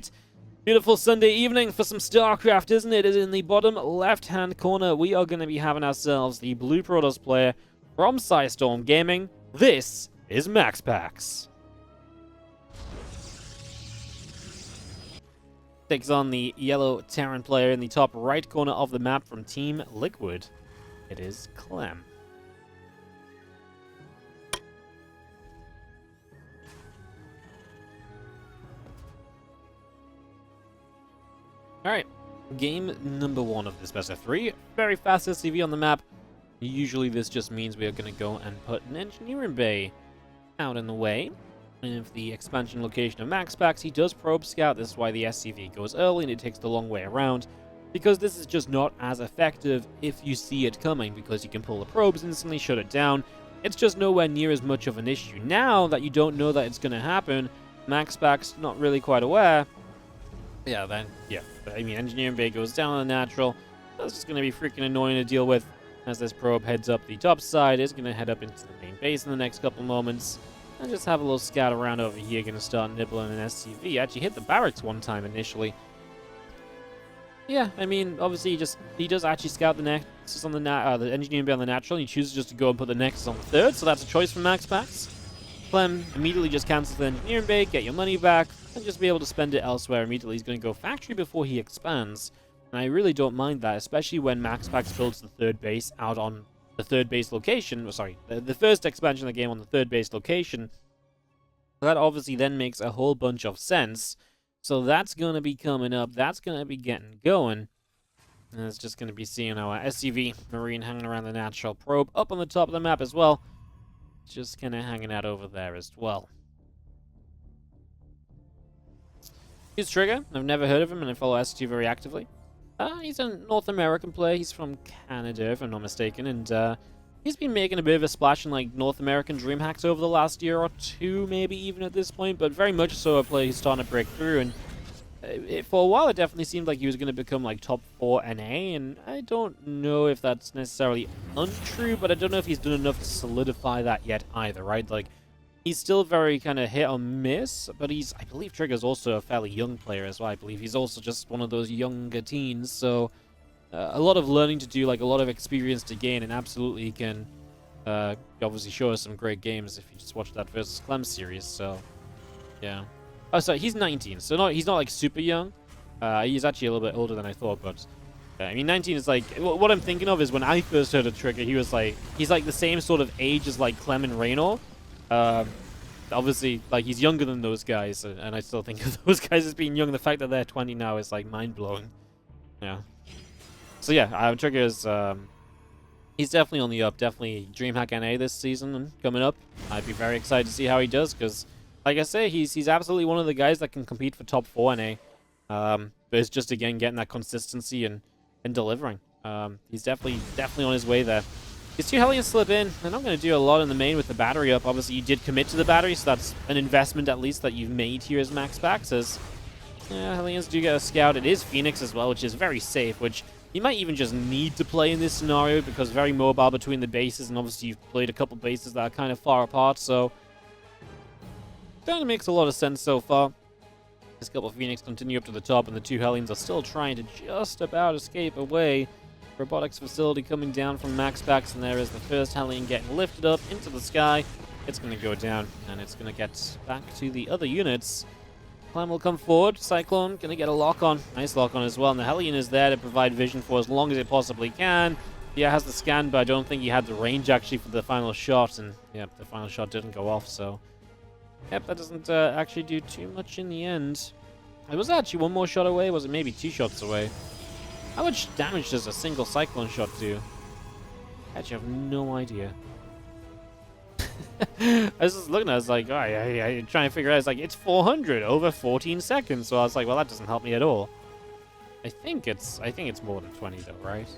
Alright. Beautiful Sunday evening for some StarCraft, isn't it? In the bottom left-hand corner, we are going to be having ourselves the Blue Protoss player from Storm Gaming. This is MaxPax. Takes on the yellow Terran player in the top right corner of the map from Team Liquid. It is Clem. Alright, game number 1 of this best of 3. Very fast SCV on the map. Usually this just means we are going to go and put an engineering bay out in the way. And if the expansion location of MaxPax, he does probe scout. This is why the SCV goes early and it takes the long way around. Because this is just not as effective if you see it coming, because you can pull the probes instantly, shut it down. It's just nowhere near as much of an issue. Now that you don't know that it's going to happen, MaxPax not really quite aware. Yeah, I mean, engineering bay goes down on the natural. That's just going to be freaking annoying to deal with as this probe heads up the top side. It's going to head up into the main base in the next couple moments. And just have a little scout around over here. Going to start nibbling an SCV. Actually hit the barracks one time initially. Yeah, I mean, obviously he does actually scout the nexus on the engineering bay on the natural. And he chooses just to go and put the nexus on the third. So that's a choice from MaxPax. Clem immediately just cancels the engineering bay, get your money back, and just be able to spend it elsewhere immediately. He's going to go factory before he expands. And I really don't mind that, especially when MaxPax builds the third base out on the third base location. Sorry, the first expansion of the game on the third base location. That obviously then makes a whole bunch of sense. So that's going to be coming up. That's going to be getting going. And it's just going to be seeing our SCV Marine hanging around the natural probe up on the top of the map as well. Just kind of hanging out over there as well. Here's Trigger. I've never heard of him, and I follow ST very actively. He's a North American player. He's from Canada, if I'm not mistaken, and he's been making a bit of a splash in like North American DreamHacks over the last year or two, maybe even at this point, but very much so a player who's starting to break through. And for a while, it definitely seemed like he was going to become like top 4 NA, and I don't know if that's necessarily untrue, but I don't know if he's done enough to solidify that yet either, right? Like, he's still very kind of hit or miss, but I believe Trigger's also a fairly young player as well. I believe he's also just one of those younger teens, so a lot of learning to do, like a lot of experience to gain, and absolutely can obviously show us some great games if you just watch that versus Clem series, so yeah. Oh, sorry, he's 19, so he's not like super young. He's actually a little bit older than I thought, but I mean, 19 is like, what I'm thinking of is when I first heard of Trigger, he's like the same sort of age as like Clem and Raynor. Obviously, like, he's younger than those guys, and I still think of those guys as being young. The fact that they're 20 now is like mind-blowing. Yeah. So yeah, Trigger is, he's definitely on the up, definitely DreamHack NA this season and coming up. I'd be very excited to see how he does, because like I say, he's absolutely one of the guys that can compete for top 4 NA. But it's just, again, getting that consistency and delivering. He's definitely on his way there. His 2 Hellions slip in. They're not going to do a lot in the main with the battery up. Obviously, you did commit to the battery, so that's an investment, at least, that you've made here as MaxPax. As Hellions do get a scout. It is Phoenix as well, which is very safe, which you might even just need to play in this scenario, because very mobile between the bases, and obviously you've played a couple bases that are kind of far apart, so kind of makes a lot of sense so far. This couple of Phoenix continue up to the top, and the 2 Hellions are still trying to just about escape away. Robotics facility coming down from MaxPax, and there is the first Hellion getting lifted up into the sky. It's going to go down, and it's going to get back to the other units. Clem will come forward. Cyclone going to get a lock on. Nice lock on as well, and the Hellion is there to provide vision for as long as it possibly can. Yeah, it has the scan, but I don't think he had the range actually for the final shot, and yeah, the final shot didn't go off, so yep, that doesn't actually do too much in the end. It was actually one more shot away. Was it maybe 2 shots away? How much damage does a single Cyclone shot do? I actually have no idea. I was just looking at it, I was like, oh, I trying to figure out, it's like, it's 400 over 14 seconds. So I was like, well, that doesn't help me at all. I think it's more than 20 though, right?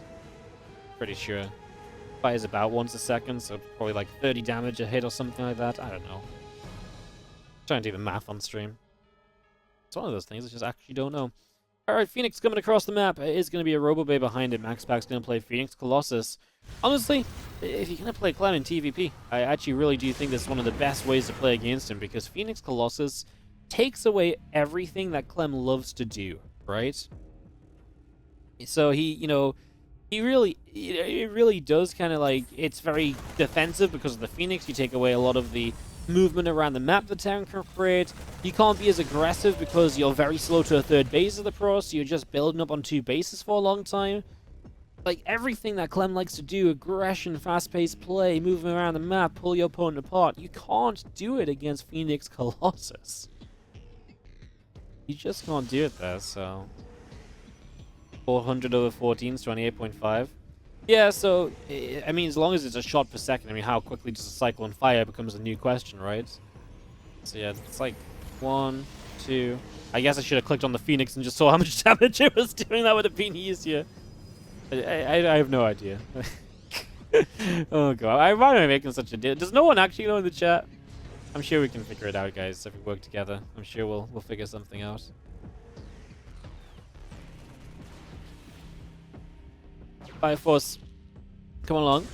Pretty sure. Fires about once a second, so probably like 30 damage a hit or something like that. I don't know. Trying to do the math on stream. It's one of those things I just actually don't know. Alright, Phoenix coming across the map. It is going to be a Robo-Bay behind it. MaxPax going to play Phoenix Colossus. Honestly, if you're going to play Clem in TvP, I actually really do think that's one of the best ways to play against him, because Phoenix Colossus takes away everything that Clem loves to do, right? So he, he really, it really does kind of like, it's very defensive because of the Phoenix. You take away a lot of the movement around the map the Terran can create. You can't be as aggressive because you're very slow to a third base of the Pro, so you're just building up on two bases for a long time. Like, everything that Clem likes to do, aggression, fast-paced play, moving around the map, pull your opponent apart, you can't do it against Phoenix Colossus. You just can't do it there, so... 400 over 14 is 28.5. Yeah, so, I mean, as long as it's a shot per second, I mean, how quickly does a cycle on fire becomes a new question, right? So yeah, it's like 1, 2... I guess I should have clicked on the Phoenix and just saw how much damage it was doing. That would have been easier. I have no idea. Oh god, why am I making such a deal? Does no one actually know in the chat? I'm sure we can figure it out, guys, if we work together. I'm sure we'll figure something out. Fire Force, come along.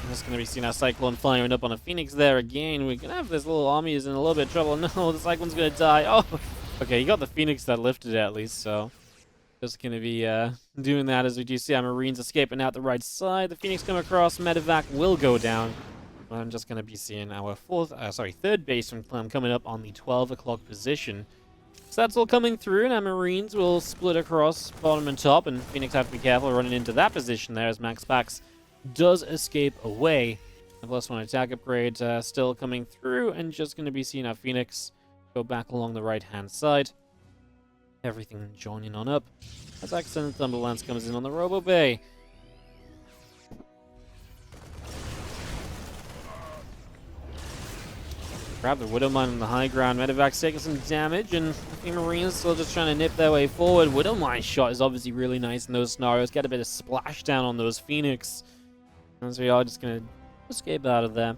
I'm just gonna be seeing our Cyclone firing up on a Phoenix there again. We're gonna have this little army is in a little bit of trouble. No, the Cyclone's gonna die. Oh, okay, you got the Phoenix that lifted it at least, so just gonna be doing that as we do see our Marines escaping out the right side. The Phoenix come across, Medevac will go down. I'm just gonna be seeing our third base from Clem coming up on the 12 o'clock position. So that's all coming through, and our Marines will split across bottom and top, and Phoenix have to be careful running into that position there as MaxPax does escape away. The +1 attack upgrade still coming through, and just going to be seeing our Phoenix go back along the right-hand side. Everything joining on up as Accent Thunderlance comes in on the Robo Bay. Grab the Widowmine on the high ground. Medevac's taking some damage, and the Marines still just trying to nip their way forward. Widowmine shot is obviously really nice in those scenarios. Get a bit of splashdown on those Phoenix. As we are just going to escape out of there.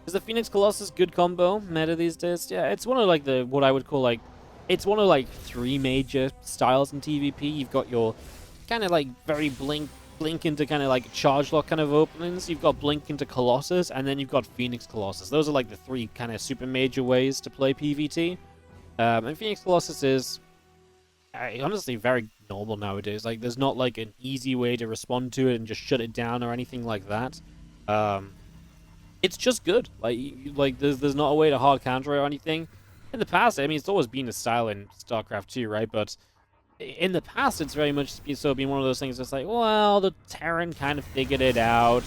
Is the Phoenix Colossus good combo meta these days? Yeah, it's one of like what I would call like, it's one of like 3 major styles in TvP. You've got your kind of like very blink into kind of like charge lock kind of openings. You've got blink into Colossus, and then you've got Phoenix Colossus. Those are like the 3 kind of super major ways to play PvT. And Phoenix Colossus is honestly very normal nowadays. Like, there's not like an easy way to respond to it and just shut it down or anything like that. It's just good. Like there's not a way to hard counter it or anything. In the past, I mean, it's always been a style in StarCraft 2, right? But in the past, it's very much been one of those things that's like, well, the Terran kind of figured it out.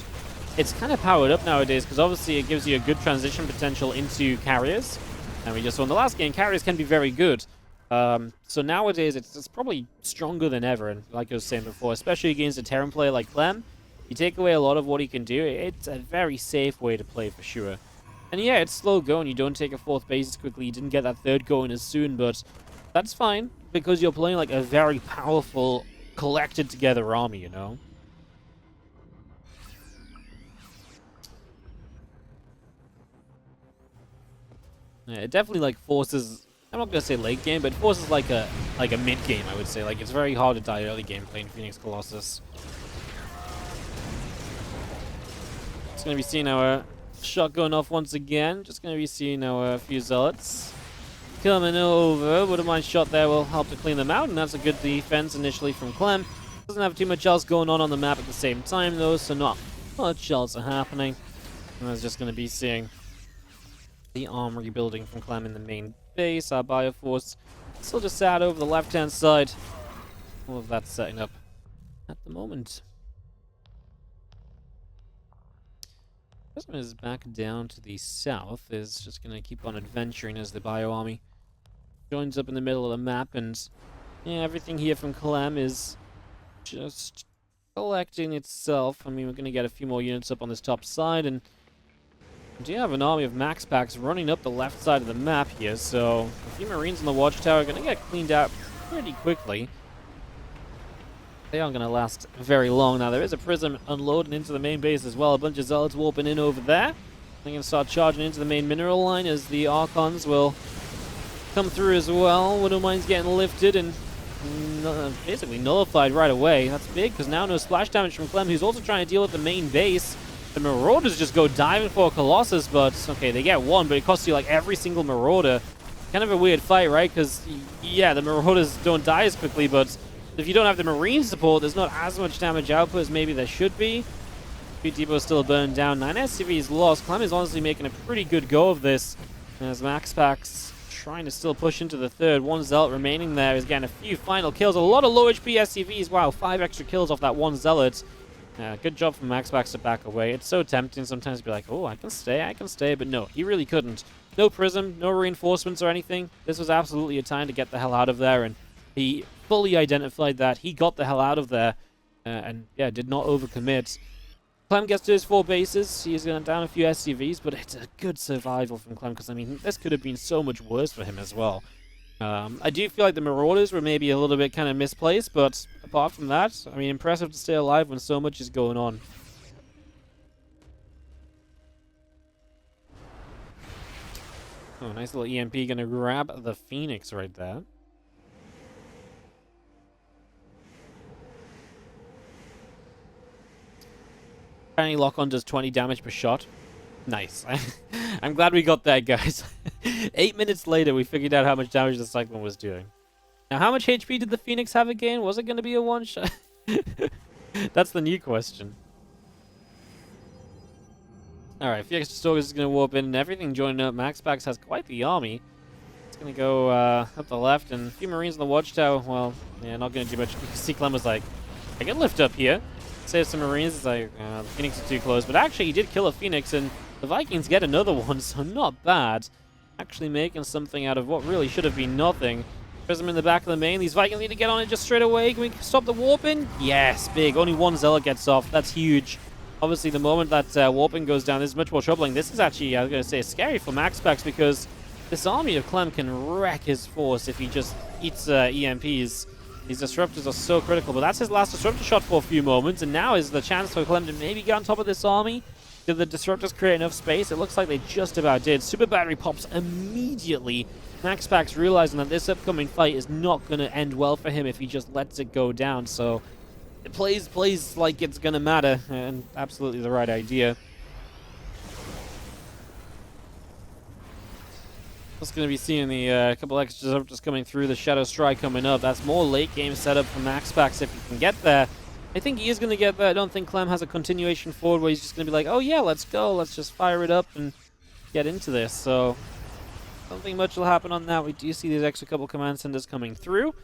It's kind of powered up nowadays because obviously it gives you a good transition potential into carriers. And we just saw in the last game, carriers can be very good. So nowadays, it's probably stronger than ever. And like I was saying before, especially against a Terran player like Clem, you take away a lot of what he can do. It's a very safe way to play for sure. And yeah, it's slow going. You don't take a 4th base as quickly. You didn't get that 3rd going as soon, but that's fine because you're playing like a very powerful, collected together army, you know? Yeah, it definitely like forces, I'm not gonna say late game, but it forces like a mid game, I would say. Like, it's very hard to die early game playing Phoenix Colossus. It's gonna be seeing our shot going off once again. Just gonna be seeing our few zealots coming over. Widowmine shot there will help to clean them out, and that's a good defense initially from Clem. Doesn't have too much else going on the map at the same time though, so not much else happening. And that's just gonna be seeing the armory building from Clem in the main base. Our Bioforce still just sat over the left-hand side. All of that's setting up at the moment. This one is back down to the south. Is just going to keep on adventuring as the Bio Army joins up in the middle of the map. And yeah, everything here from Clem is just collecting itself. I mean, we're going to get a few more units up on this top side. And we do have an army of MaxPax running up the left side of the map here. So a few Marines in the Watchtower are going to get cleaned out pretty quickly. They aren't going to last very long. Now, there is a Prism unloading into the main base as well. A bunch of Zealots warping in over there. They're going to start charging into the main mineral line as the Archons will come through as well. Widowmine's getting lifted and basically nullified right away. That's big because now no splash damage from Clem, who's also trying to deal with the main base. The Marauders just go diving for a Colossus, but okay, they get one, but it costs you like every single Marauder. Kind of a weird fight, right? Because, yeah, the Marauders don't die as quickly, but if you don't have the Marine support, there's not as much damage output as maybe there should be. Speed Depot still burned down. 9 SCVs lost. Clem is honestly making a pretty good go of this, as MaxPax trying to still push into the third. One Zealot remaining there is getting a few final kills. A lot of low HP SCVs. Wow, 5 extra kills off that one Zealot. Good job from MaxPax to back away. It's so tempting sometimes to be like, oh, I can stay, but no, he really couldn't. No prism, no reinforcements or anything. This was absolutely a time to get the hell out of there, and he fully identified that. He got the hell out of there, and yeah, did not overcommit. Clem gets to his 4 bases. He's going down a few SCVs, but it's a good survival from Clem, because I mean, this could have been so much worse for him as well. I do feel like the Marauders were maybe a little bit kind of misplaced, but apart from that, I mean, impressive to stay alive when so much is going on. Oh, nice little EMP, gonna grab the Phoenix right there. Apparently lock-on does 20 damage per shot. Nice. I'm glad we got that, guys. 8 minutes later, we figured out how much damage the Cyclone was doing. Now, how much HP did the Phoenix have again? Was it going to be a one-shot? That's the new question. Alright, Felix Stalkers is going to warp in and everything joining up. MaxPax has quite the army. It's going to go up the left, and a few Marines on the Watchtower. Well, yeah, not going to do much. You can see Clem was like, I can lift up here. Save some Marines. It's like, the Phoenix is too close. But actually, he did kill a Phoenix, and the Vikings get another one, so not bad. Actually making something out of what really should have been nothing. Prism in the back of the main. These Vikings need to get on it just straight away. Can we stop the warping? Yes, big. Only one Zealot gets off. That's huge. Obviously, the moment that warping goes down, this is much more troubling. This is actually, I was going to say, scary for MaxPax, because this army of Clem can wreck his force if he just eats EMPs. These Disruptors are so critical, but that's his last Disruptor shot for a few moments, and now is the chance for Clem to maybe get on top of this army. Did the Disruptors create enough space? It looks like they just about did. Super Battery pops immediately. MaxPax realizing that this upcoming fight is not going to end well for him if he just lets it go down, so it plays like it's going to matter, and absolutely the right idea. Just going to be seeing the couple extra Disruptors coming through, the Shadow Strike coming up. That's more late game setup for MaxPax if he can get there. I think he is going to get there. I don't think Clem has a continuation forward where he's just going to be like, oh yeah, let's go. Let's just fire it up and get into this. So I don't think much will happen on that. We do see these extra couple command centers coming through.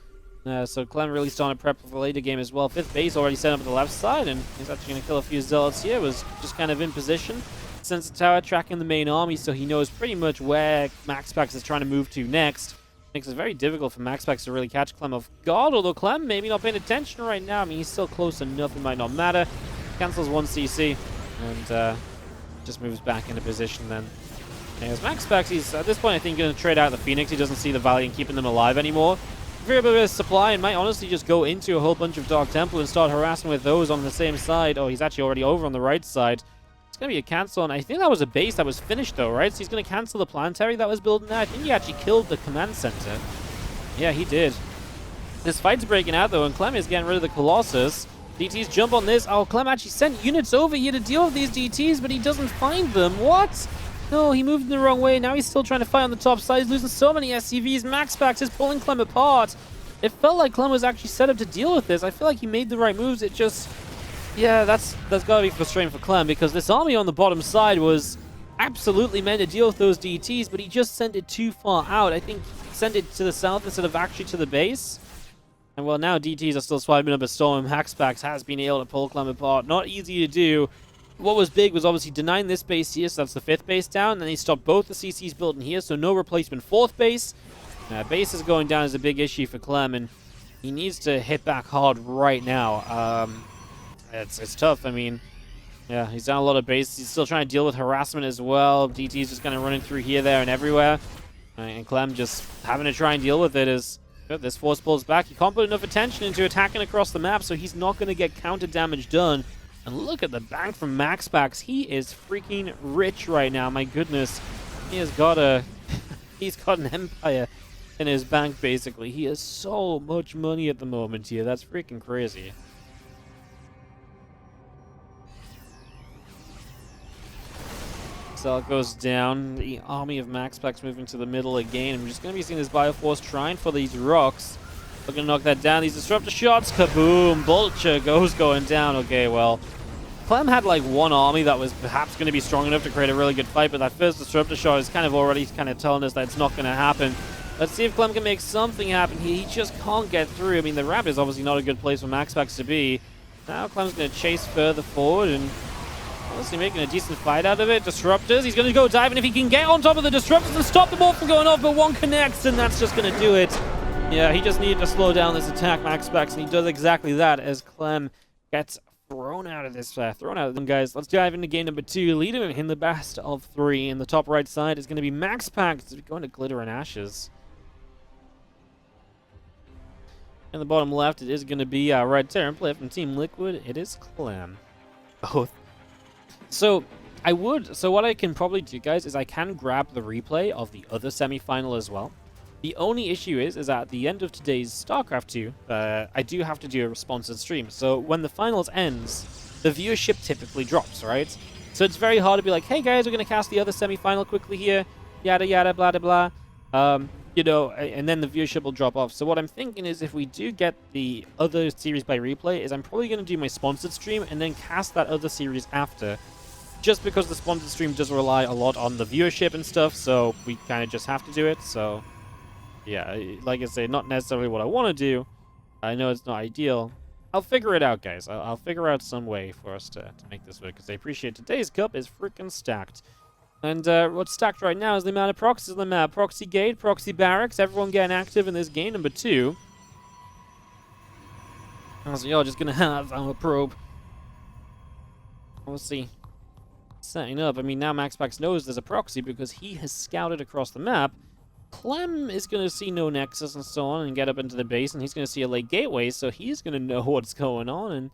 So Clem really starting to prep for the later game as well. 5th base already set up at the left side, and he's actually going to kill a few Zealots here. Was just kind of in position. Sensor tower tracking the main army, so he knows pretty much where MaxPax is trying to move to next. Makes it very difficult for MaxPax to really catch Clem off guard, although Clem maybe not paying attention right now. I mean, he's still close enough, it might not matter. Cancels 1 CC, and just moves back into position then. As MaxPax, he's at this point, I think, going to trade out the Phoenix. He doesn't see the value in keeping them alive anymore. Very bit of supply, and might honestly just go into a whole bunch of Dark Temple and start harassing with those on the same side. Oh, he's actually already over on the right side. It's going to be a cancel, and I think that was a base that was finished though, right? So he's going to cancel the planetary that was building there. I think he actually killed the command center. Yeah, he did. This fight's breaking out though, and Clem is getting rid of the Colossus. DTs jump on this. Oh, Clem actually sent units over here to deal with these DTs, but he doesn't find them. What? No, he moved in the wrong way. Now he's still trying to fight on the top side. He's losing so many SCVs. MaxPax is pulling Clem apart. It felt like Clem was actually set up to deal with this. I feel like he made the right moves. It just... yeah, that's got to be frustrating for Clem, because this army on the bottom side was absolutely meant to deal with those DTs, but he just sent it too far out. I think he sent it to the south instead of actually to the base. And well, now DTs are still swiping up a storm. MaxPax has been able to pull Clem apart. Not easy to do. What was big was obviously denying this base here, so that's the 5th base down. And then he stopped both the CCs built in here, so no replacement 4th base. Base is going down is a big issue for Clem, and he needs to hit back hard right now. It's tough. I mean, yeah, he's down a lot of base. He's still trying to deal with harassment as well. DT's just kind of running through here, there, and everywhere. And Clem just having to try and deal with it as this force pulls back. He can't put enough attention into attacking across the map, so he's not going to get counter damage done. And look at the bank from MaxPax. He is freaking rich right now. My goodness. He has got a... he's got an empire in his bank, basically. He has so much money at the moment here. That's freaking crazy. Cell goes down. The army of MaxPax moving to the middle again. And we're just going to be seeing this Bioforce trying for these rocks. Looking to knock that down. These disruptor shots. Kaboom. Vulture going down. Okay, well. Clem had like one army that was perhaps going to be strong enough to create a really good fight, but that first disruptor shot is kind of already telling us that it's not going to happen. Let's see if Clem can make something happen here. He just can't get through. I mean, the ramp is obviously not a good place for MaxPax to be. Now Clem's going to chase further forward and honestly making a decent fight out of it. Disruptors, he's going to go dive, and if he can get on top of the disruptors and stop them all from going off, but one connects, and that's just going to do it. Yeah, he just needed to slow down this attack, MaxPax, and he does exactly that as Clem gets thrown out of this, thrown out of them, guys. Let's dive into game number 2. Leading in the best of 3. In the top right side is going to be MaxPax going to Glitter and Ashes. In the bottom left, it is going to be Red Terran player from Team Liquid. It is Clem. Both. So what I can probably do, guys, is I can grab the replay of the other semi-final as well. The only issue is at the end of today's StarCraft 2, I do have to do a sponsored stream. So when the finals ends, the viewership typically drops, right? So it's very hard to be like, hey guys, we're going to cast the other semi-final quickly here, yada yada, blah blah blah. You know, and then the viewership will drop off. So what I'm thinking is if we do get the other series by replay, is I'm probably going to do my sponsored stream and then cast that other series after. Just because the sponsored stream does rely a lot on the viewership and stuff, so we kind of just have to do it, so... Yeah, like I say, not necessarily what I want to do. I know it's not ideal. I'll figure it out, guys. I'll figure out some way for us to make this work, because I appreciate today's cup is freaking stacked. And what's stacked right now is the amount of proxies on the map. Proxy Gate, Proxy Barracks, everyone getting active in this game number 2. So you're just going to have our probe. We'll see. Setting up. I mean, now MaxPax knows there's a proxy because he has scouted across the map. Clem is going to see no nexus and so on and get up into the base, and he's going to see a late gateway, so he's going to know what's going on, and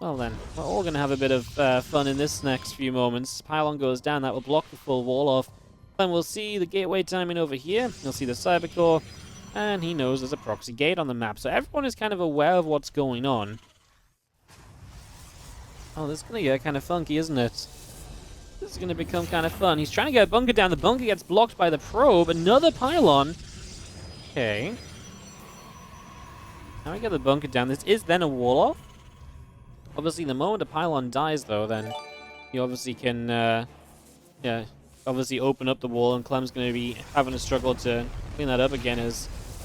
well then, we're all going to have a bit of fun in this next few moments. Pylon goes down, that will block the full wall off. Then we'll see the gateway timing over here, you'll see the cybercore, and he knows there's a proxy gate on the map, so everyone is kind of aware of what's going on. Oh, this is going to get kind of funky, isn't it? This is going to become kind of fun. He's trying to get a bunker down. The bunker gets blocked by the probe. Another pylon. Okay. Now we get the bunker down. This is then a wall off. Obviously, the moment a pylon dies, though, then you obviously can, yeah, obviously open up the wall, and Clem's going to be having a struggle to clean that up again.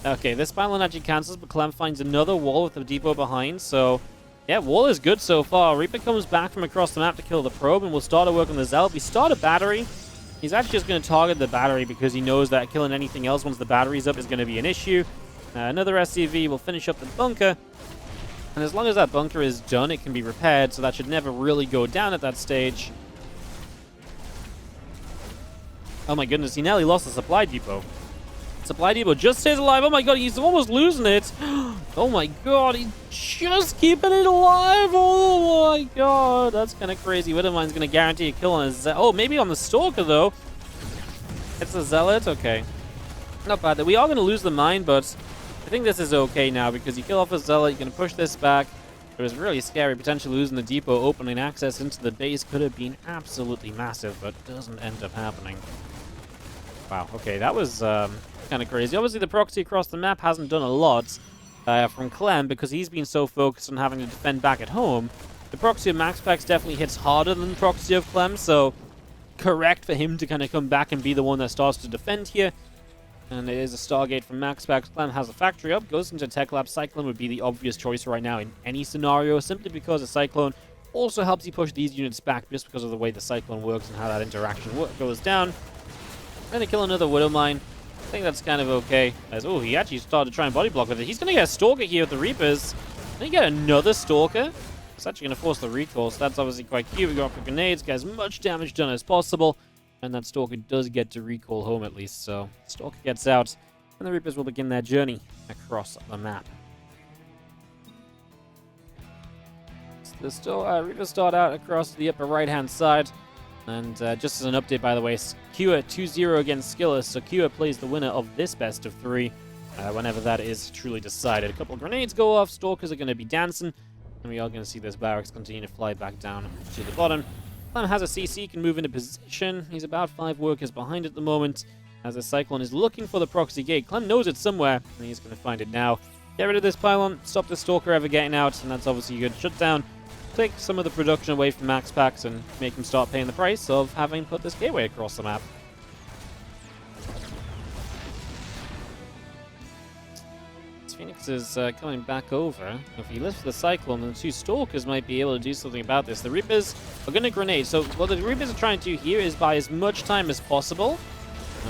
Okay, this pylon actually cancels, but Clem finds another wall with the depot behind, so... Yeah, wall is good so far. Reaper comes back from across the map to kill the probe, and we'll start to work on the Zealot. We start a battery. He's actually just going to target the battery because he knows that killing anything else once the battery's up is going to be an issue. Another SCV will finish up the bunker. And as long as that bunker is done, it can be repaired, so that should never really go down at that stage. Oh my goodness, he nearly lost the supply depot. Supply depot just stays alive. Oh my god, he's almost losing it. Oh my god, he's just keeping it alive. Oh my god, that's kind of crazy. Widowmine's going to guarantee a kill on his... Oh, maybe on the Stalker, though. It's a Zealot? Okay. Not bad. We are going to lose the mine, but I think this is okay now because you kill off a Zealot, you're going to push this back. It was really scary. Potentially losing the depot, opening access into the base could have been absolutely massive, but doesn't end up happening. Wow, okay, that was... kind of crazy. Obviously, the proxy across the map hasn't done a lot from Clem because he's been so focused on having to defend back at home. The proxy of MaxPax definitely hits harder than the proxy of Clem, so correct for him to kind of come back and be the one that starts to defend here. And it is a Stargate from MaxPax. Clem has a factory up, goes into Tech Lab. Cyclone would be the obvious choice right now in any scenario, simply because a Cyclone also helps you push these units back just because of the way the Cyclone works and how that interaction goes down. Going to kill another Widowmine. I think that's kind of okay. Oh, he actually started to try and body block with it. He's going to get a Stalker here with the Reapers. Then you get another Stalker. It's actually going to force the recall, so that's obviously quite cute. We go for grenades, get as much damage done as possible. And that Stalker does get to recall home at least, so Stalker gets out. And the Reapers will begin their journey across the map. So the Reapers start out across the upper right-hand side. And just as an update, by the way, Kua 2-0 against Skillis, so Kua plays the winner of this best of 3 whenever that is truly decided. A couple of grenades go off, Stalkers are going to be dancing, and we are going to see this barracks continue to fly back down to the bottom. Clem has a CC, can move into position. He's about 5 workers behind at the moment. As the Cyclone is looking for the proxy gate. Clem knows it's somewhere, and he's going to find it now. Get rid of this pylon, stop the Stalker ever getting out, and that's obviously a good shutdown. Take some of the production away from MaxPax and make him start paying the price of having put this gateway across the map. Phoenix is coming back over. If he lifts the Cyclone, then the 2 Stalkers might be able to do something about this. The Reapers are going to grenade. So what the Reapers are trying to do here is buy as much time as possible.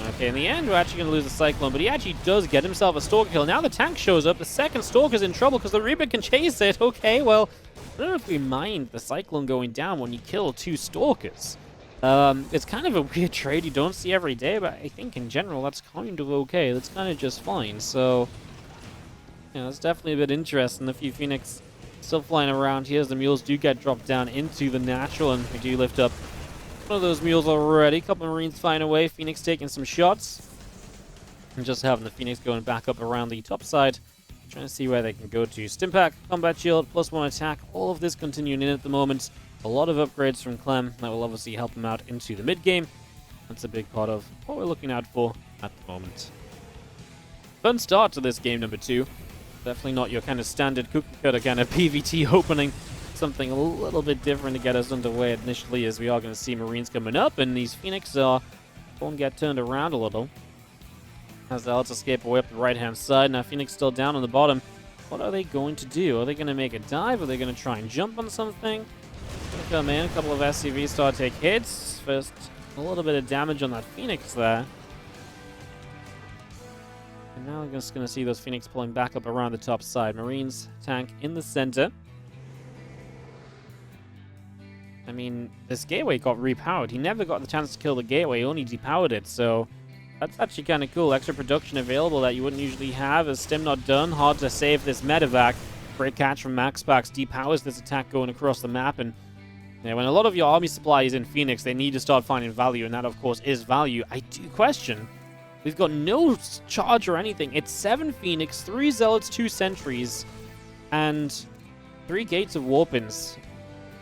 Okay, in the end, we're actually going to lose the Cyclone, but he actually does get himself a Stalker kill. Now the tank shows up. The second Stalker's in trouble because the Reaper can chase it. Okay, well, I don't know if we mind the Cyclone going down when you kill 2 Stalkers. It's kind of a weird trade you don't see every day, but I think in general that's kind of okay. That's kind of just fine. So, yeah, it's definitely a bit interesting. A few Phoenix still flying around here as the mules do get dropped down into the natural, and we do lift up one of those mules already. A couple of Marines flying away. Phoenix taking some shots. And just having the Phoenix going back up around the top side. Trying to see where they can go to. Stimpack, Combat Shield, +1 attack. All of this continuing in at the moment. A lot of upgrades from Clem that will obviously help him out into the mid-game. That's a big part of what we're looking out for at the moment. Fun start to this game number 2. Definitely not your kind of standard cookie cutter kind of PvT opening. Something a little bit different to get us underway initially, as we are going to see Marines coming up, and these Phoenix are going to get turned around a little. As the Alex escape away up the right-hand side. Now Phoenix still down on the bottom. What are they going to do? Are they going to make a dive? Are they going to try and jump on something? Gonna come in, a couple of SCVs start to take hits. First, a little bit of damage on that Phoenix there. And now I'm just going to see those Phoenix pulling back up around the top side. Marines tank in the center. I mean, this gateway got repowered. He never got the chance to kill the gateway, only depowered it, so that's actually kind of cool. Extra production available that you wouldn't usually have. As Stim not done, hard to save this medevac. Great catch from MaxPax. Depowers this attack going across the map, and yeah, when a lot of your army supply is in Phoenix, they need to start finding value, and that, of course, is value. I do question. We've got no charge or anything. It's 7 Phoenix, 3 Zealots, 2 Sentries, and 3 Gates of Warpins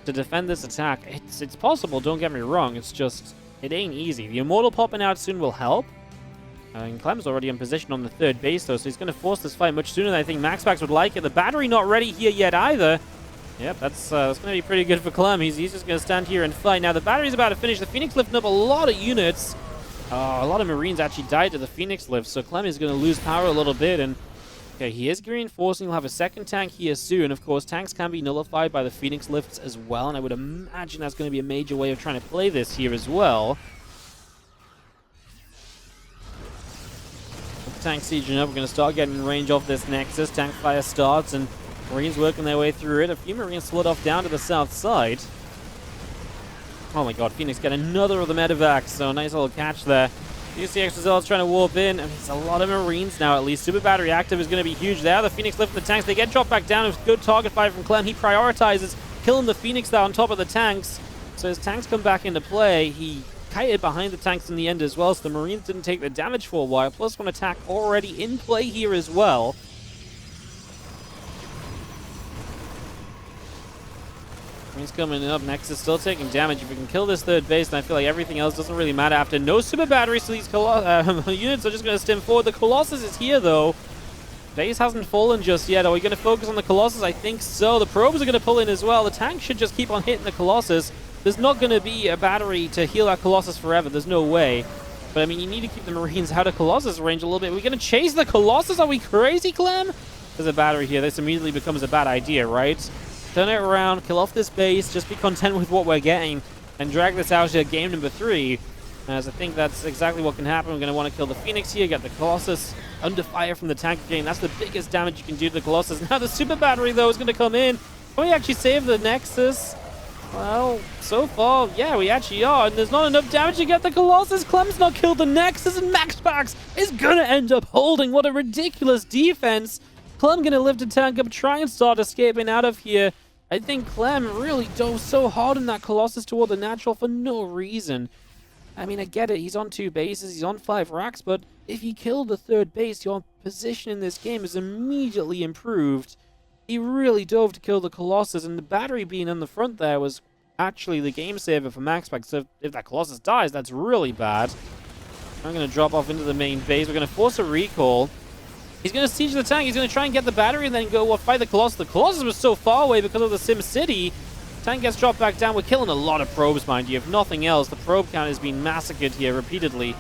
to defend this attack. It's possible, don't get me wrong. It's just, it ain't easy. The Immortal popping out soon will help. And Clem's already in position on the 3rd base, though, so he's going to force this fight much sooner than I think MaxPax would like it. The battery not ready here yet either. Yep, that's going to be pretty good for Clem. He's just going to stand here and fight. Now, the battery's about to finish. The Phoenix lifting up a lot of units. A lot of Marines actually died to the Phoenix lift, so Clem is going to lose power a little bit. And okay, he is reinforcing. He'll have a 2nd tank here soon. Of course, tanks can be nullified by the Phoenix lifts as well, and I would imagine that's going to be a major way of trying to play this here as well. Tank sieging up. We're going to start getting in range off this Nexus. Tank fire starts, and Marines working their way through it. A few Marines split off down to the south side. Oh my god, Phoenix get another of the medevacs, so nice little catch there. You see extra Zealots trying to warp in. I mean, it's a lot of Marines now, at least. Super Battery active is going to be huge there. The Phoenix lifting the tanks. They get dropped back down. It was good target fire from Clem. He prioritizes killing the Phoenix there on top of the tanks. So his tanks come back into play. He kited behind the tanks in the end as well, so the Marines didn't take the damage for a while. +1 attack already in play here as well. Marines coming up. Nexus still taking damage. If we can kill this 3rd base, then I feel like everything else doesn't really matter after. No super batteries, so these units are just going to stim forward. The Colossus is here, though. Base hasn't fallen just yet. Are we going to focus on the Colossus? I think so. The probes are going to pull in as well. The tank should just keep on hitting the Colossus. There's not going to be a battery to heal that Colossus forever. There's no way. But, I mean, you need to keep the Marines out of Colossus range a little bit. Are we going to chase the Colossus? Are we crazy, Clem? There's a battery here. This immediately becomes a bad idea, right? Turn it around, kill off this base, just be content with what we're getting, and drag this out to game number 3. As I think that's exactly what can happen. We're going to want to kill the Phoenix here, get the Colossus under fire from the tank again. That's the biggest damage you can do to the Colossus. Now the super battery, though, is going to come in. Can we actually save the Nexus? Well, so far, yeah, we actually are, and there's not enough damage to get the Colossus. Clem's not killed the Nexus, and MaxPax is going to end up holding. What a ridiculous defense. Clem going to lift a tank up, try and start escaping out of here. I think Clem really dove so hard in that Colossus toward the natural for no reason. I mean, I get it. He's on 2 bases. He's on 5 racks. But if you kill the 3rd base, your position in this game is immediately improved. He really dove to kill the Colossus. And the battery being on the front there was actually the game saver for MaxPax. So if that Colossus dies, that's really bad. I'm going to drop off into the main base. We're going to force a recall. He's going to siege the tank. He's going to try and get the battery and then go fight the Colossus. The Colossus was so far away because of the Sim City. Tank gets dropped back down. We're killing a lot of probes, mind you. If nothing else, the probe count has been massacred here repeatedly.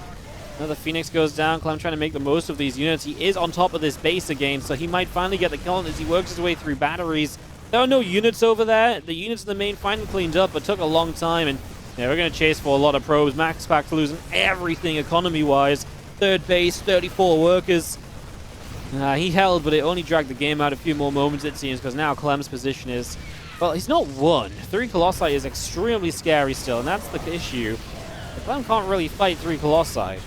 Another Phoenix goes down. Clem trying to make the most of these units. He is on top of this base again, so he might finally get the kill as he works his way through batteries. There are no units over there. The units in the main finally cleaned up, but took a long time. And yeah, we're going to chase for a lot of probes. MaxPax losing everything economy-wise. Third base, 34 workers. He held, but it only dragged the game out a few more moments, it seems, because now Clem's position is... Well, he's not won. 3 Colossi is extremely scary still, and that's the issue. Clem can't really fight 3 Colossi.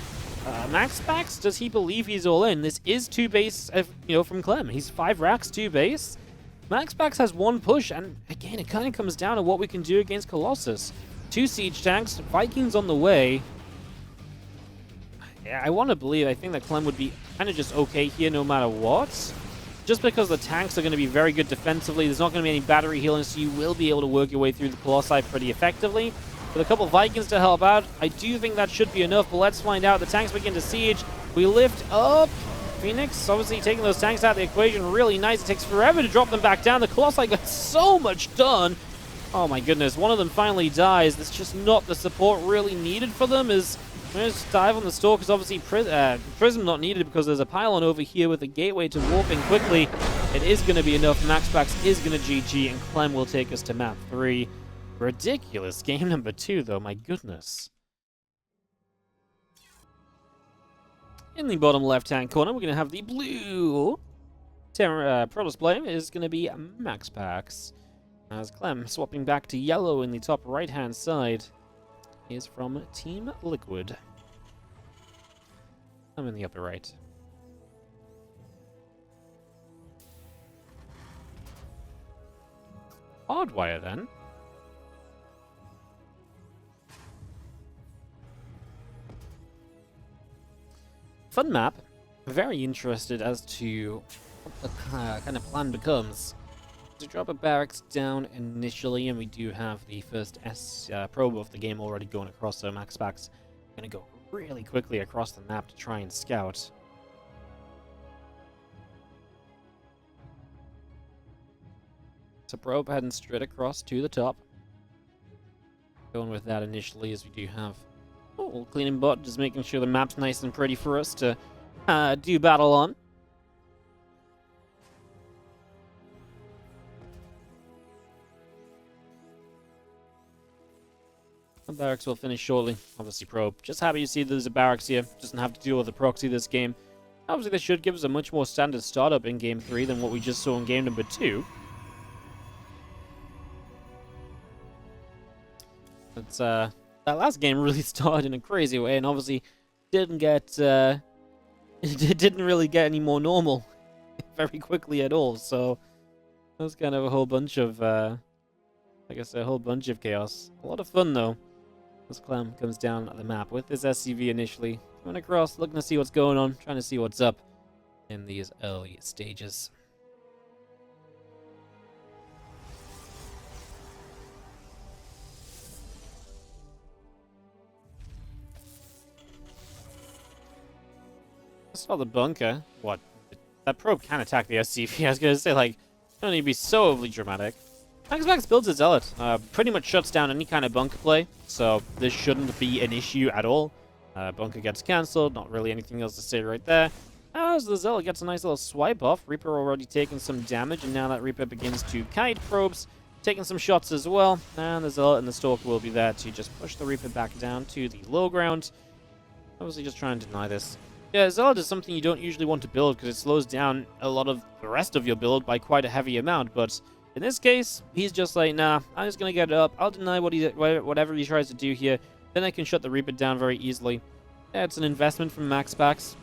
MaxPax, does he believe he's all in? This is 2 base, from Clem. He's 5 racks, 2 base. MaxPax has 1 push, and again, it kind of comes down to what we can do against Colossus. 2 siege tanks, Vikings on the way. Yeah, I want to believe, I think that Clem would be kind of just okay here no matter what. Just because the tanks are going to be very good defensively, there's not going to be any battery healing, so you will be able to work your way through the Colossi pretty effectively. With a couple of Vikings to help out, I do think that should be enough, but let's find out. The tanks begin to siege. We lift up. Phoenix, obviously taking those tanks out of the equation, really nice. It takes forever to drop them back down. The Colossi got so much done. Oh my goodness, one of them finally dies. That's just not the support really needed for them. Just dive on the Stalkers, obviously Prism not needed because there's a pylon over here with a gateway to warp in quickly. It is going to be enough. MaxPax is going to GG, and Clem will take us to map 3. Ridiculous game number 2, though, my goodness. In the bottom left-hand corner, we're going to have the blue Protoss player is going to be MaxPax. As Clem swapping back to yellow in the top right-hand side is from Team Liquid. I'm in the upper right. Hardwire, then. Fun map. Very interested as to what the kind of plan becomes. To drop a barracks down initially, and we do have the first probe of the game already going across, so MaxPax going to go really quickly across the map to try and scout. So probe heading straight across to the top. Going with that initially, as we do have cleaning bot, just making sure the map's nice and pretty for us to do battle on. The barracks will finish shortly. Obviously, probe. Just happy to see there's a barracks here. Doesn't have to deal with the proxy this game. Obviously, this should give us a much more standard startup in Game 3 than what we just saw in Game number 2. But, that last game really started in a crazy way, and obviously didn't get, it didn't really get any more normal very quickly at all, so that was kind of a whole bunch of, like I said, a whole bunch of chaos. A lot of fun, though. As Clem comes down the map with his SCV initially. Going across, looking to see what's going on, trying to see what's up in these early stages. I saw the bunker. What? That probe can attack the SCV. I was going to say, like, don't need to be so overly dramatic. MaxPax builds a Zealot. Pretty much shuts down any kind of bunker play, so this shouldn't be an issue at all. Bunker gets cancelled, not really anything else to say right there. As the Zealot gets a nice little swipe off, Reaper already taking some damage, and now that Reaper begins to kite probes, taking some shots as well, and the Zealot and the Stalker will be there to just push the Reaper back down to the low ground. Obviously just trying to deny this. Yeah, Zealot is something you don't usually want to build because it slows down a lot of the rest of your build by quite a heavy amount, but in this case, he's just like, nah, I'm just going to get it up. I'll deny whatever he tries to do here. Then I can shut the Reaper down very easily. Yeah, it's an investment from MaxPax.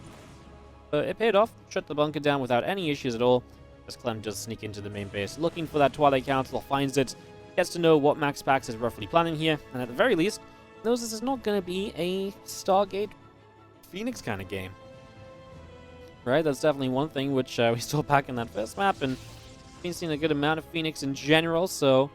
But it paid off. Shut the bunker down without any issues at all. As Clem does sneak into the main base, looking for that Twilight Council, finds it, gets to know what MaxPax is roughly planning here, and at the very least, knows this is not going to be a Stargate Phoenix kind of game. Right, that's definitely one thing which we saw back in that first map, and been seeing a good amount of Phoenix in general, so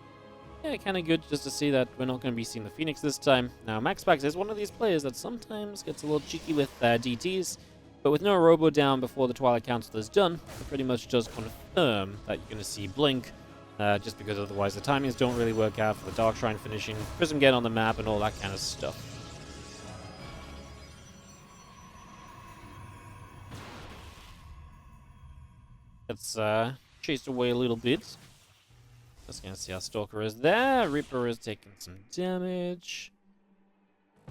yeah, kind of good just to see that we're not going to be seeing the Phoenix this time. Now, MaxPax is one of these players that sometimes gets a little cheeky with DTs, but with no Robo down before the Twilight Council is done, it pretty much does confirm that you're going to see Blink, just because otherwise the timings don't really work out for the Dark Shrine finishing, Prism getting on the map, and all that kind of stuff. Let's chase away a little bit. Just gonna see how Stalker is there. Reaper is taking some damage.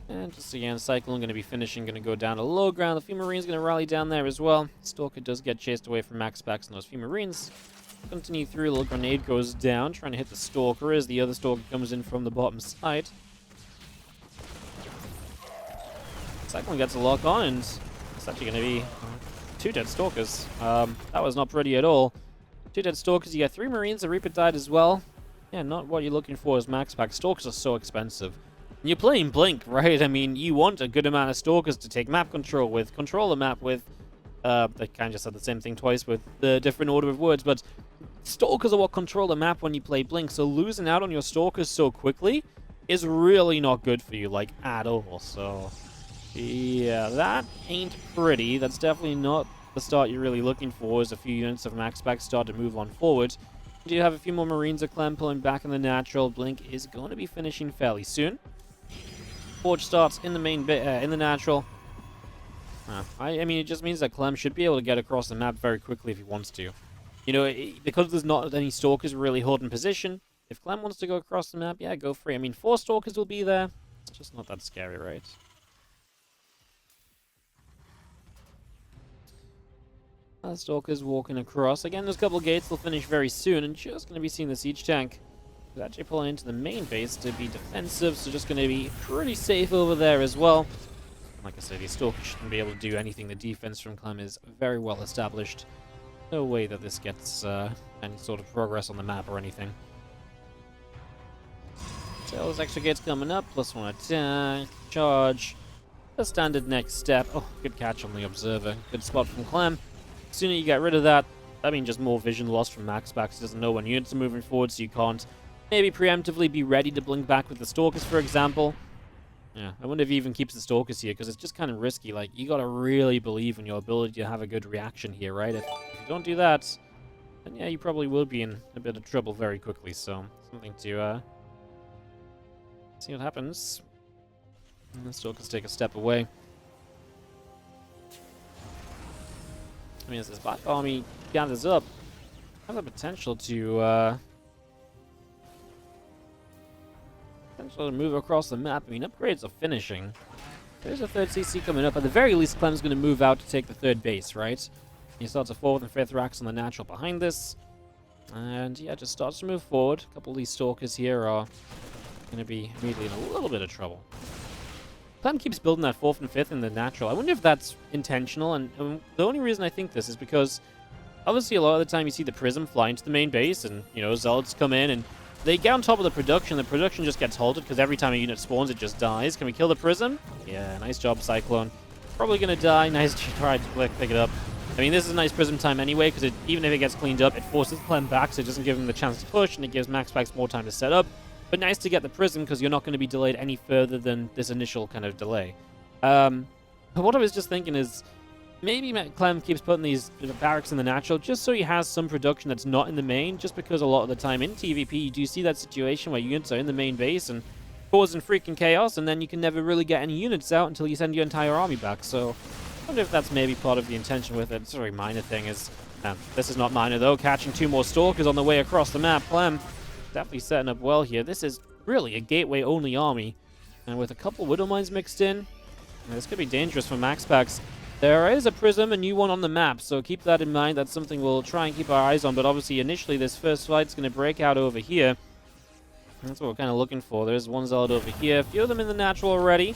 And just again, Cyclone gonna be finishing, gonna go down to low ground. The few Marines gonna rally down there as well. Stalker does get chased away from MaxPax and those few Marines. Continue through, a little grenade goes down, trying to hit the Stalker as the other Stalker comes in from the bottom side. Cyclone gets a lock on, and it's actually gonna be 2 dead Stalkers. That was not pretty at all. 2 dead Stalkers, you get 3 Marines, the Reaper died as well. Yeah, not what you're looking for as MaxPax. Stalkers are so expensive. And you're playing Blink, right? I mean, you want a good amount of Stalkers to take map control with, control the map with. They kind of just said the same thing twice with the different order of words, but Stalkers are what control the map when you play Blink, so losing out on your Stalkers so quickly is really not good for you, like, at all. So, yeah, that ain't pretty. That's definitely not the start you're really looking for, as a few units of MaxPax start to move on forward. You do have a few more Marines of Clem pulling back in the natural. Blink is going to be finishing fairly soon. Forge starts in the main bit, in the natural. I mean, it just means that Clem should be able to get across the map very quickly if he wants to. You know, because there's not any Stalkers really holding position, if Clem wants to go across the map, yeah, go free. I mean, 4 Stalkers will be there. It's just not that scary, right? Stalkers walking across. Again, there's a couple of gates. They'll finish very soon, and just going to be seeing the siege tank. He's actually pulling into the main base to be defensive, so just going to be pretty safe over there as well. Like I said, these Stalkers shouldn't be able to do anything. The defense from Clem is very well established. No way that this gets any sort of progress on the map or anything. So those extra gates coming up. +1 attack. Charge. The standard next step. Oh, good catch on the Observer. Good spot from Clem. The sooner you get rid of that, I mean, just more vision loss from MaxPax. He doesn't know when units are moving forward, so you can't maybe preemptively be ready to blink back with the Stalkers, for example. Yeah, I wonder if he even keeps the Stalkers here, because it's just kind of risky. Like, you gotta really believe in your ability to have a good reaction here, right? If you don't do that, then yeah, you probably will be in a bit of trouble very quickly. So, something to see what happens. And the Stalkers take a step away. I mean, as this Black Army gathers up, has the potential to move across the map. I mean, upgrades are finishing. There's a 3rd CC coming up. At the very least, Clem's going to move out to take the 3rd base, right? He starts a 4th and 5th racks on the natural behind this. And yeah, just starts to move forward. A couple of these Stalkers here are going to be immediately in a little bit of trouble. Clem keeps building that 4th and 5th in the natural. I wonder if that's intentional, and the only reason I think this is because obviously a lot of the time you see the Prism fly into the main base, and, you know, Zealots come in, and they get on top of the production just gets halted, because every time a unit spawns, it just dies. Can we kill the Prism? Yeah, nice job, Cyclone. Probably gonna die. Nice try to pick it up. I mean, this is a nice Prism time anyway, because even if it gets cleaned up, it forces Clem back, so it doesn't give him the chance to push, and it gives MaxPax more time to set up. But nice to get the Prism, because you're not going to be delayed any further than this initial kind of delay. But what I was just thinking is, maybe Clem keeps putting these barracks in the natural just so he has some production that's not in the main, just because a lot of the time in TvP you do see that situation where units are in the main base and causing freaking chaos, and then you can never really get any units out until you send your entire army back. So I wonder if that's maybe part of the intention with it. It's a very minor thing. This is not minor though. Catching 2 more Stalkers on the way across the map. Clem definitely setting up well here. This is really a gateway-only army, and with a couple Widow Mines mixed in, this could be dangerous for MaxPax. There is a Prism, a new one on the map, so keep that in mind. That's something we'll try and keep our eyes on, but obviously initially this first fight's going to break out over here. That's what we're kind of looking for. There's one Zealot over here, a few of them in the natural already,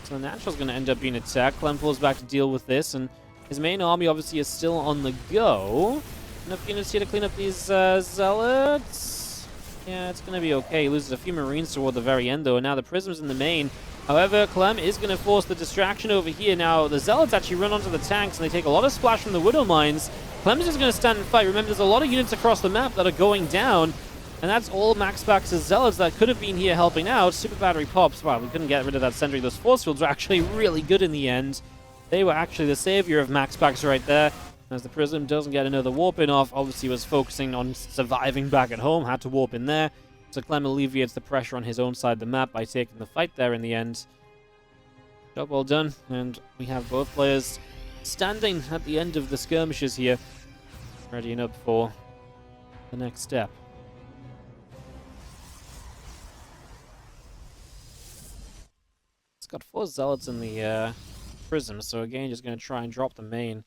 so the natural's going to end up being attacked. Clem pulls back to deal with this, and his main army obviously is still on the go. Enough units here to clean up these Zealots. Yeah, it's going to be okay. He loses a few Marines toward the very end, though, and now the Prism's in the main. However, Clem is going to force the distraction over here. Now, the Zealots actually run onto the tanks, and they take a lot of splash from the Widow Mines. Clem's just going to stand and fight. Remember, there's a lot of units across the map that are going down. And that's all MaxPax's Zealots that could have been here helping out. Super Battery pops. Wow, we couldn't get rid of that sentry. Those force fields were actually really good in the end. They were actually the savior of MaxPax right there. As the Prism doesn't get another warp in off, obviously was focusing on surviving back at home, had to warp in there. So Clem alleviates the pressure on his own side of the map by taking the fight there in the end. Job well done, and we have both players standing at the end of the skirmishes here, readying up for the next step. It's got 4 Zealots in the Prism, so again, just going to try and drop the main.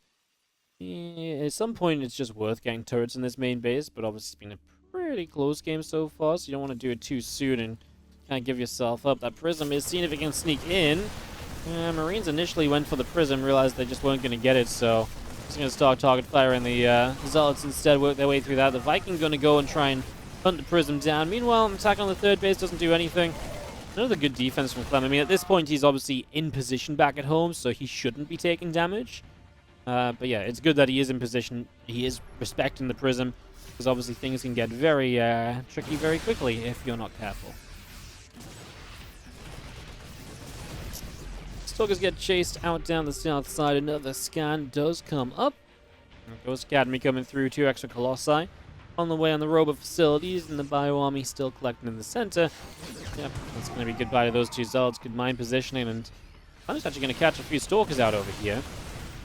Yeah, at some point, it's just worth getting turrets in this main base, but obviously it's been a pretty close game so far, so you don't want to do it too soon and kind of give yourself up. That Prism is seeing if it can sneak in. Marines initially went for the Prism, realized they just weren't going to get it, so just going to start target fire, and the Zealots instead work their way through that. The Viking going to go and try and hunt the Prism down. Meanwhile, attack on the third base doesn't do anything. Another good defense from Clem. I mean, at this point, he's obviously in position back at home, so he shouldn't be taking damage. But yeah, it's good that he is in position. He is respecting the Prism, because obviously things can get very tricky very quickly if you're not careful. Stalkers get chased out down the south side. Another scan does come up. Ghost Academy coming through, 2 extra Colossi. On the way on the robot facilities, and the Bio Army still collecting in the center. Yep, that's going to be goodbye to those 2 Zealots. Good mine positioning, and I'm just actually going to catch a few Stalkers out over here.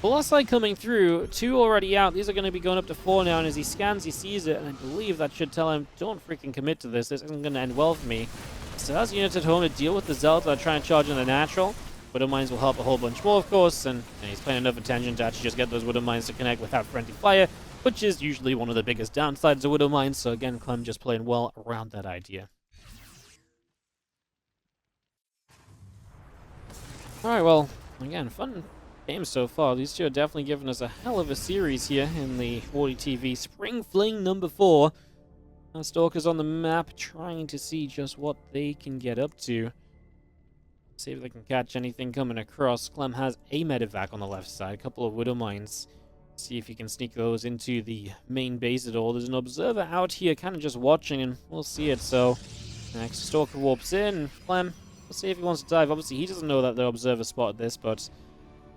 Colossi coming through, 2 already out. These are going to be going up to 4 now, and as he scans, he sees it, and I believe that should tell him, don't freaking commit to this. This isn't going to end well for me. So has units at home to deal with the Zealots that are trying to charge in the natural. Widow Mines will help a whole bunch more, of course, and he's playing enough attention to actually just get those Widow Mines to connect without friendly fire, which is usually one of the biggest downsides of Widow Mines, so again, Clem just playing well around that idea. Alright, well, again, fun game so far. These 2 are definitely giving us a hell of a series here in the WardiTV Spring Fling number 4. Our Stalkers on the map trying to see just what they can get up to. See if they can catch anything coming across. Clem has a medevac on the left side, a couple of Widow Mines. See if he can sneak those into the main base at all. There's an observer out here kind of just watching, and we'll see it. So, next Stalker warps in. Clem, we'll see if he wants to dive. Obviously, he doesn't know that the observer spotted this, but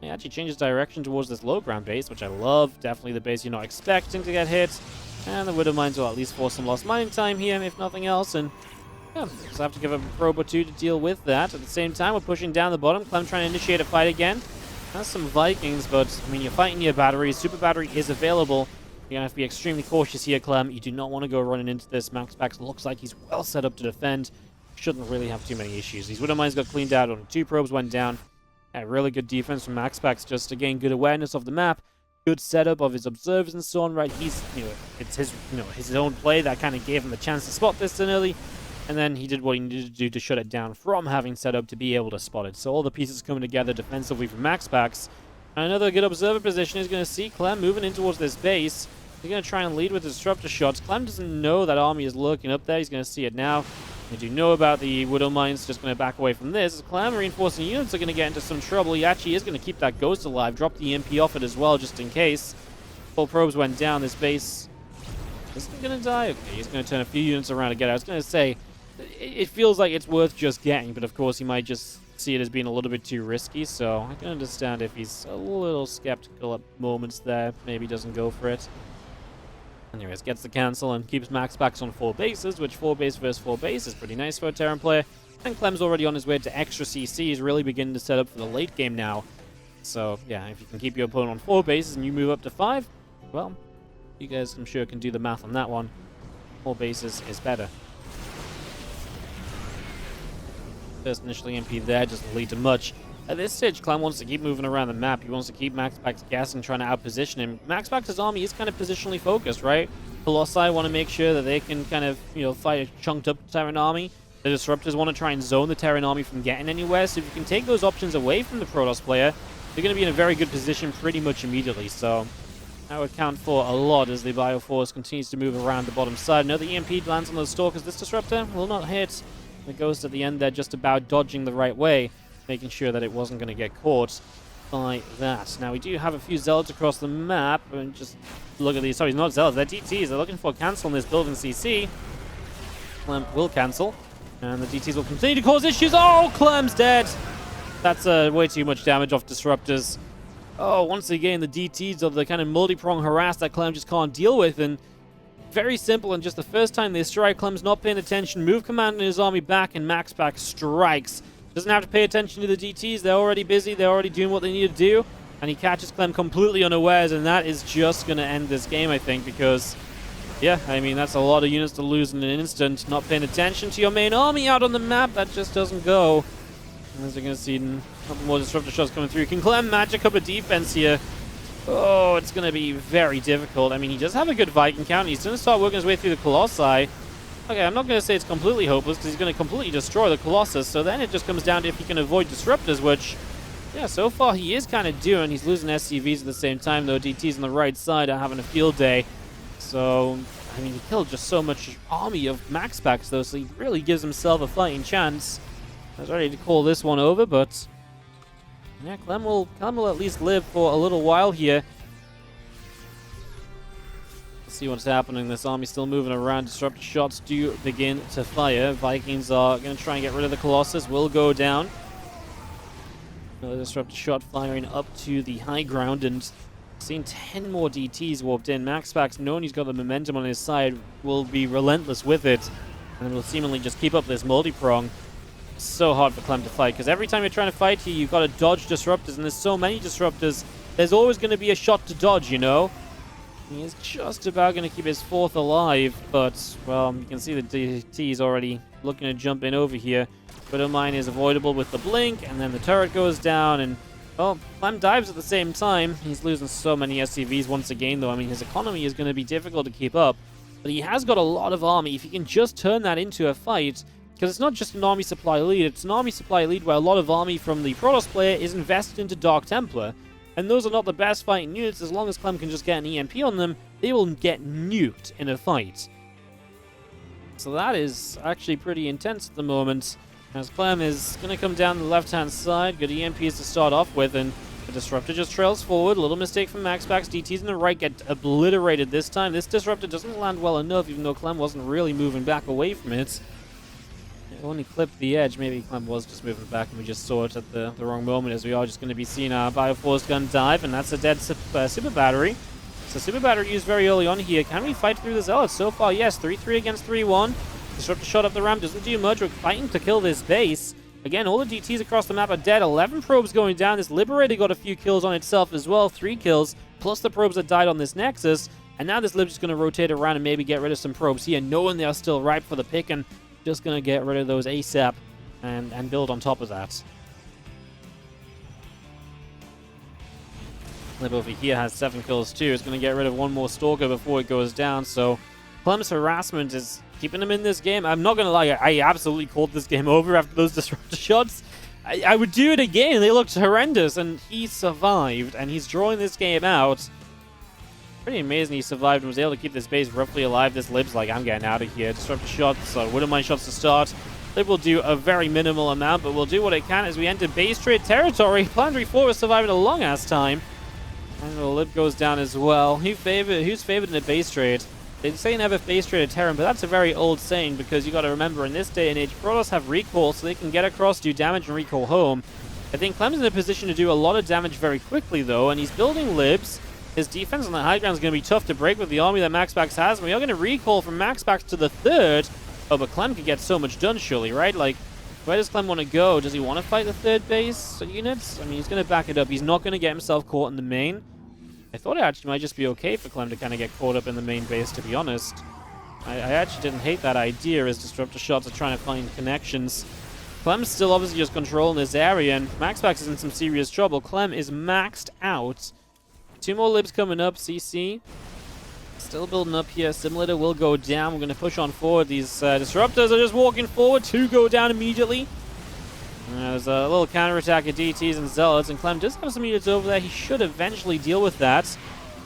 he actually changes direction towards this low ground base, which I love. Definitely the base you're not expecting to get hit. And the Widow Mines will at least force some lost mining time here, if nothing else. And yeah, just have to give a probe or 2 to deal with that. At the same time, we're pushing down the bottom. Clem trying to initiate a fight again. Has some Vikings, but, I mean, you're fighting your batteries. Super Battery is available. You're going to have to be extremely cautious here, Clem. You do not want to go running into this. MaxPax looks like he's well set up to defend. Shouldn't really have too many issues. These Widow Mines got cleaned out. On 2 probes went down. Yeah, really good defense from MaxPax. Just, again, good awareness of the map. Good setup of his observers and so on, right? He's, it's his, his own play that kind of gave him the chance to spot this early. And then he did what he needed to do to shut it down from having set up to be able to spot it. So all the pieces coming together defensively from MaxPax. And another good observer position is going to see Clem moving in towards this base. He's going to try and lead with disruptor shots. Clem doesn't know that army is lurking up there. He's going to see it now. They do know about the Widow Mines. Just going to back away from this. Clem reinforcing units are going to get into some trouble. He actually is going to keep that Ghost alive. Drop the EMP off it as well, just in case. Full probes went down. This base isn't going to die. Okay, he's going to turn a few units around to get it. I was going to say, it feels like it's worth just getting, but of course he might just see it as being a little bit too risky, so I can understand if he's a little skeptical at moments there, maybe doesn't go for it. Anyways, gets the cancel and keeps MaxPax on 4 bases, which 4 base versus 4 base is pretty nice for a Terran player. And Clem's already on his way to extra CC. He's really beginning to set up for the late game now. So, yeah, if you can keep your opponent on 4 bases and you move up to 5, well, you guys, I'm sure, can do the math on that one. 4 bases is better. First initial EMP there doesn't lead to much. At this stage, Clem wants to keep moving around the map. He wants to keep MaxPax guessing, trying to outposition him. MaxPax's army is kind of positionally focused, right? Colossi want to make sure that they can kind of, fight a chunked up Terran army. The Disruptors want to try and zone the Terran army from getting anywhere. So if you can take those options away from the Protoss player, you're going to be in a very good position pretty much immediately. So that would count for a lot as the Bioforce continues to move around the bottom side. Another EMP lands on those Stalkers. This Disruptor will not hit. The Ghost at the end there just about dodging the right way, making sure that it wasn't going to get caught by that. Now, we do have a few Zealots across the map, and just look at these. Sorry, not Zealots, they're DTs. They're looking for a cancel on this building CC. Clem will cancel. And the DTs will continue to cause issues. Oh, Clem's dead. That's way too much damage off Disruptors. Oh, once again, the DTs are the kind of multi-prong harass that Clem just can't deal with. And very simple, and just the first time they strike, Clem's not paying attention. Move command and his army back, and MaxPax strikes. Doesn't have to pay attention to the DTs. They're already busy. They're already doing what they need to do. And he catches Clem completely unawares, and that is just going to end this game, I think, because... yeah, I mean, that's a lot of units to lose in an instant. Not paying attention to your main army out on the map, that just doesn't go. And as we're going to see a couple more disruptor shots coming through. Can Clem magic up a defense here? Oh, it's going to be very difficult. I mean, he does have a good Viking count. He's going to start working his way through the Colossi. Okay, I'm not going to say it's completely hopeless, because he's going to completely destroy the Colossus. So then it just comes down to if he can avoid disruptors, which... yeah, so far he is kind of doing. He's losing SCVs at the same time, though. DTs on the right side are having a field day. So, I mean, he killed just so much army of MaxPax, though, so he really gives himself a fighting chance. I was ready to call this one over, but... yeah, Clem will at least live for a little while here. Let's see what's happening. This army's still moving around. Disruptor shots do begin to fire. Vikings are going to try and get rid of the Colossus. Will go down. Another disruptor shot firing up to the high ground, and seeing 10 more DTs warped in. MaxPax, knowing he's got the momentum on his side, will be relentless with it, and will seemingly just keep up this multi-prong. So hard for Clem to fight, because every time you're trying to fight here, you've got to dodge disruptors, and there's so many disruptors, there's always going to be a shot to dodge, you know? He's just about going to keep his fourth alive, but, well, you can see the DT's already looking to jump in over here. But mine is avoidable with the blink, and then the turret goes down, and, well, Clem dives at the same time. He's losing so many SCVs once again, though. I mean, his economy is going to be difficult to keep up, but he has got a lot of army. If he can just turn that into a fight, because it's not just an army supply lead, it's an army supply lead where a lot of army from the Protoss player is invested into Dark Templar, and those are not the best fighting units. As long as Clem can just get an EMP on them, they will get nuked in a fight. So that is actually pretty intense at the moment. As Clem is going to come down the left-hand side. Good EMPs to start off with, and the Disruptor just trails forward. A little mistake from MaxPax. DTs on the right get obliterated this time. This Disruptor doesn't land well enough, even though Clem wasn't really moving back away from it. It only clipped the edge. Maybe Clem was just moving back, and we just saw it at the wrong moment, as we are just going to be seeing our Bioforce gun dive, and that's a dead Super Battery. So Super Battery used very early on here. Can we fight through the Zealots? So far, yes. 3-3 against 3-1. Disruptor shot up the ramp, doesn't do much. We're fighting to kill this base. Again, all the DTs across the map are dead. 11 probes going down. This Liberator got a few kills on itself as well. 3 kills, plus the probes that died on this Nexus. And now this Lib's just going to rotate around and maybe get rid of some probes here, knowing they are still ripe for the pick, and just going to get rid of those ASAP and build on top of that. Lib over here has 7 kills too. It's going to get rid of one more Stalker before it goes down. So Clem's harassment is keeping him in this game. I'm not going to lie, I absolutely called this game over after those disruptor shots. I would do it again. They looked horrendous, and he survived, and he's drawing this game out. Pretty amazing he survived and was able to keep this base roughly alive. This Lib's like, I'm getting out of here. Disruptor shots, so wouldn't mind shots to start. Lib will do a very minimal amount, but we'll do what it can as we enter base trade territory. Planetary 4 is surviving a long-ass time. And the Lib goes down as well. Who's favored in a base trade? They say never base trade a Terran, but that's a very old saying, because you got to remember, in this day and age, Protoss have recall, so they can get across, do damage, and recall home. I think Clem's in a position to do a lot of damage very quickly, though, and he's building Libs. His defense on the high ground is going to be tough to break with the army that MaxPax has, and we are going to recall from MaxPax to the third. Oh, but Clem could get so much done, surely, right? Like, where does Clem want to go? Does he want to fight the third base units? I mean, he's going to back it up. He's not going to get himself caught in the main. I thought it actually might just be okay for Clem to kind of get caught up in the main base, to be honest. I actually didn't hate that idea, as disruptor shots are trying to find connections. Clem's still obviously just controlling this area, and MaxPax is in some serious trouble. Clem is maxed out. 2 more Libs coming up, CC. Still building up here. Simulator will go down. We're going to push on forward. These disruptors are just walking forward. 2 go down immediately. There's a little counterattack of DTs and Zealots, and Clem does have some units over there. He should eventually deal with that.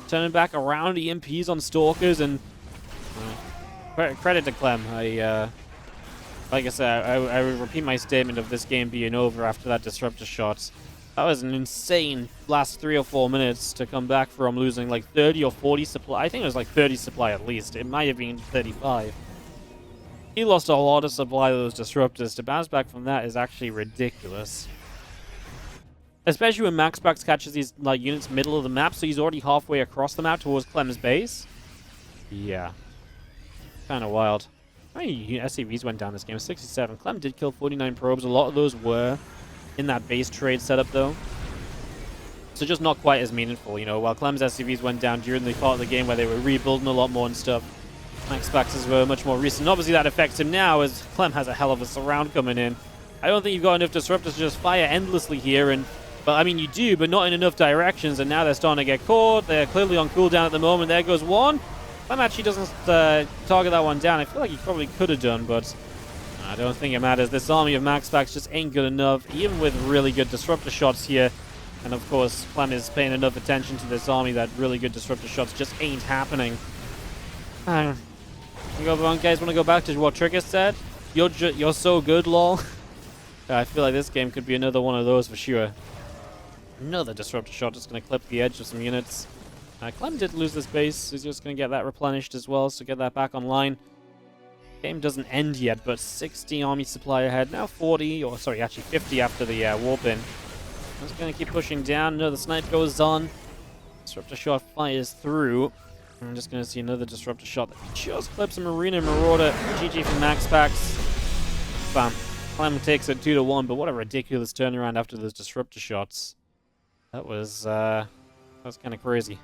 Turning back around EMPs on Stalkers, and credit to Clem. Like I said, I would repeat my statement of this game being over after that disruptor shot. That was an insane last 3 or 4 minutes to come back from losing like 30 or 40 supply. I think it was like 30 supply at least. It might have been 35. He lost a lot of supply of those disruptors. To bounce back from that is actually ridiculous. Especially when MaxPax catches these like units middle of the map, so he's already halfway across the map towards Clem's base. Yeah. Kind of wild. How many SCVs went down this game? 67. Clem did kill 49 probes. A lot of those were in that base trade setup, though. So just not quite as meaningful, you know. While Clem's SCVs went down during the part of the game where they were rebuilding a lot more and stuff, MaxPax's were much more recent. Obviously, that affects him now as Clem has a hell of a surround coming in. I don't think you've got enough disruptors to just fire endlessly here, and but I mean, you do, but not in enough directions, and now they're starting to get caught. They're clearly on cooldown at the moment. There goes one. Clem actually doesn't target that one down. I feel like he probably could have done, but I don't think it matters. This army of MaxPax just ain't good enough, even with really good disruptor shots here. And of course, Clem is paying enough attention to this army that really good disruptor shots just ain't happening. You guys want to go back to what Trigger said? You're so good, lol. I feel like this game could be another one of those for sure. Another disruptor shot just going to clip the edge of some units. Clem did lose this base. He's just going to get that replenished as well, so get that back online. Game doesn't end yet, but 60 army supply ahead. Now 40, or sorry, actually 50 after the warp in. Just going to keep pushing down. Another snipe goes on. Disruptor shot fires through. I'm just going to see another disruptor shot that just clips a Marina Marauder. GG from MaxPax. Bam. Clem takes it 2-1, but what a ridiculous turnaround after those disruptor shots. That was kind of crazy.